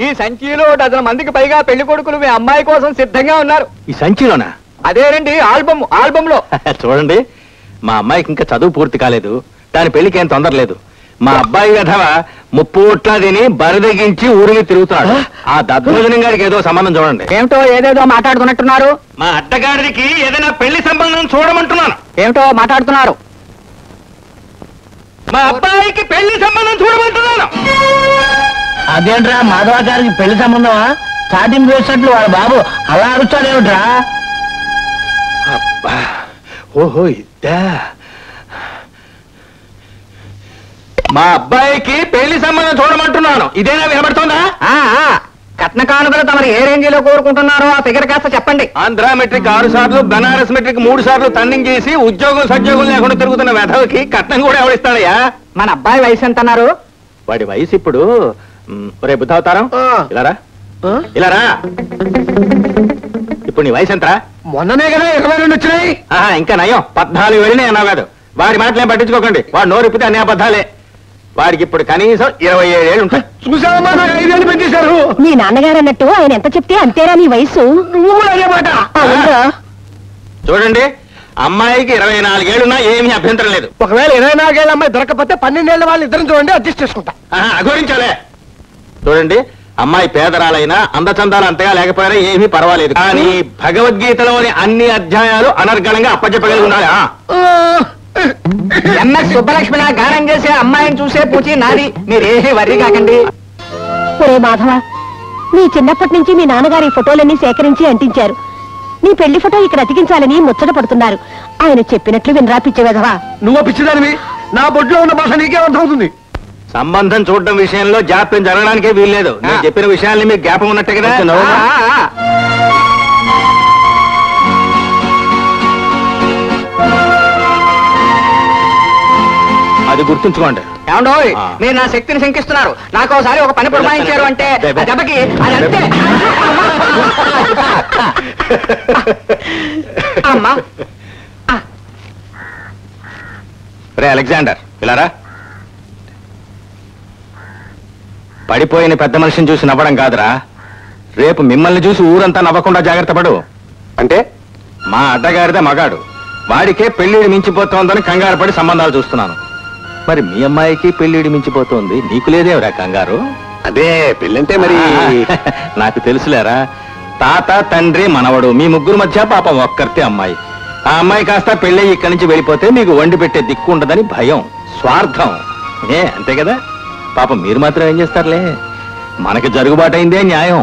ఈ సంచిలో డజన్ మందికి పైగా పెళ్లి కొడుకులు మీ అమ్మాయి కోసం సిద్ధంగా ఉన్నారు. ఈ సంచిలోనా? అదేనండి, ఆల్బమ్ లో. చూడండి, మా అమ్మాయికి ఇంకా చదువు పూర్తి కాలేదు, దాని పెళ్లికి ఏం తొందర లేదు. మా అబ్బాయి విధవ ముప్పూట్లా తిని బరిదగించి ఊరిని తిరుగుతున్నాడు. ఆ దద్దోజనం గారికి ఏదో సంబంధం చూడండి. ఏమిటో ఏదేదో మాట్లాడుతున్నట్టున్నారు. మా అత్తగారికి ఏదైనా పెళ్లి సంబంధం చూడమంటున్నాను. ఏమిటో మాట్లాడుతున్నారు. మా అబ్బాయికి పెళ్లి సంబంధం చూడమంటున్నాను. అదేంట్రా మాధవాచారికి పెళ్లి సంబంధమా? స్టార్టింగ్ చేసినట్లు వాడు బాబు అలా అరుస్తాడేమిట్రా? అబ్బా, ఓహో ఇద్దా. మా అబ్బాయికి పెళ్లి సంబంధం చూడమంటున్నాను. ఇదేనా వినబడుతోందా? కట్న కానుకలు తమరు ఏ రేంజ్ లో కోరుకుంటున్నారో ఆ ఫిగర్ కాస్త చెప్పండి. ఆంధ్ర మెట్రిక్ 6 సార్లు, బనారస్ మెట్రిక్ 3 సార్లు టర్నింగ్ చేసి ఉద్యోగం సద్యోగం లేకుండా తిరుగుతున్న వెధవకి కట్నం కూడా ఎవరిస్తాడయ్యా? మన అబ్బాయి వయసు ఎంత అన్నారు? వాడి వయసు ఇప్పుడు రేపు బుద్ధావతారం. ఇలారా, ఇప్పుడు నీ వయసు ఎంతరా? మొన్ననే కదా 22 వచ్చినాయి. ఇంకా నయం, 14 వెళ్ళినాయి అన్నావు కాదు. వాడి మాటలేం పట్టించుకోకండి, వాడు నోరిప్పితే అన్ని అబద్ధాలే. వాడికి ఇప్పుడు కనీసం 27 ఏళ్ళు ఉంటాయి. చూసావమ్మా, నాకు 5 ఏళ్ళు పెంచేశారు. మీ నాన్నగారు అన్నట్టు ఆయన ఎంత చెప్తే అంతేరా నీ వయసు. నువ్వు అదే మాట. చూడండి, అమ్మాయికి 24 ఏళ్ళున్నా ఏమీ అభ్యంతరం లేదు. ఒకవేళ 24 ఏళ్ళ అమ్మాయి దొరకకపోతే 12 ఏళ్ళ వాళ్ళు ఇద్దరం చూడండి, అడ్జస్ట్ చేసుకుంటా. అఘోరించాలే. చూడండి, అమ్మాయి పేదరాలైనా అందచందాలు అంతగా లేకపోయినా ఏమీ పర్వాలేదు, కానీ భగవద్గీతలోని అన్ని అధ్యాయాలు అనర్గళంగా అప్పచెప్పగలిగి ఉండాలి. ఎంఎస్ సుబ్బలక్ష్మిలా గానం చేసే అమ్మాయిని చూసే పూచి నాది, మీరేమీ వర్రీ కాకండి. ఒరే మాధవ, నీ చిన్నప్పటి నుంచి మీ నాన్నగారి ఫోటోలన్నీ సేకరించి అంటించారు. నీ పెళ్లి ఫోటో ఇక్కడ అతికించాలని ముచ్చట పడుతున్నారు. ఆయన చెప్పినట్లు వినరా పిచ్చి వెధవా. నువ్వు పిచ్చిదానివి, నా బొడ్లో ఉన్న భాష నీకే అర్థం అవుతుంది. సంబంధం చూడడం విషయంలో జాప్యం జరగడానికే వీల్లేదు. నేను చెప్పిన విషయాల్ని మీకు జ్ఞాపకం ఉన్నట్టే కదా. అది గుర్తుంచుకోండి. ఏమండో, మీరు నా శక్తిని శంకిస్తున్నారు. నాకు ఒకసారి ఒక పని పురమాయించారు అంటే దెబ్బకి అది అంతే. అమ్మా, రే అలెగ్జాండర్, ఇలారా. పడిపోయిన పెద్ద మనిషిని చూసి నవ్వడం కాదురా, రేపు మిమ్మల్ని చూసి ఊరంతా నవ్వకుండా జాగ్రత్త పడు. అంటే మా అడ్డగారిదే మగాడు, వాడికే పెళ్లిడి మించిపోతోందని కంగారు పడి సంబంధాలు చూస్తున్నాను. మరి మీ అమ్మాయికి పెళ్లిడి మించిపోతోంది, నీకు లేదేవరా కంగారు? అదే పెళ్ళంటే మరి నాకు తెలుసులేరా, తాత తండ్రి మనవడు మీ ముగ్గురు మధ్య పాపం ఒక్కరితే అమ్మాయి. ఆ అమ్మాయి కాస్త పెళ్ళి ఇక్కడి నుంచి వెళ్ళిపోతే మీకు వండి పెట్టే దిక్కు ఉండదని భయం, స్వార్థం. అంతే కదా. పాపం మీరు మాత్రం ఏం చేస్తారులే, మనకి జరుగుబాటైందే న్యాయం.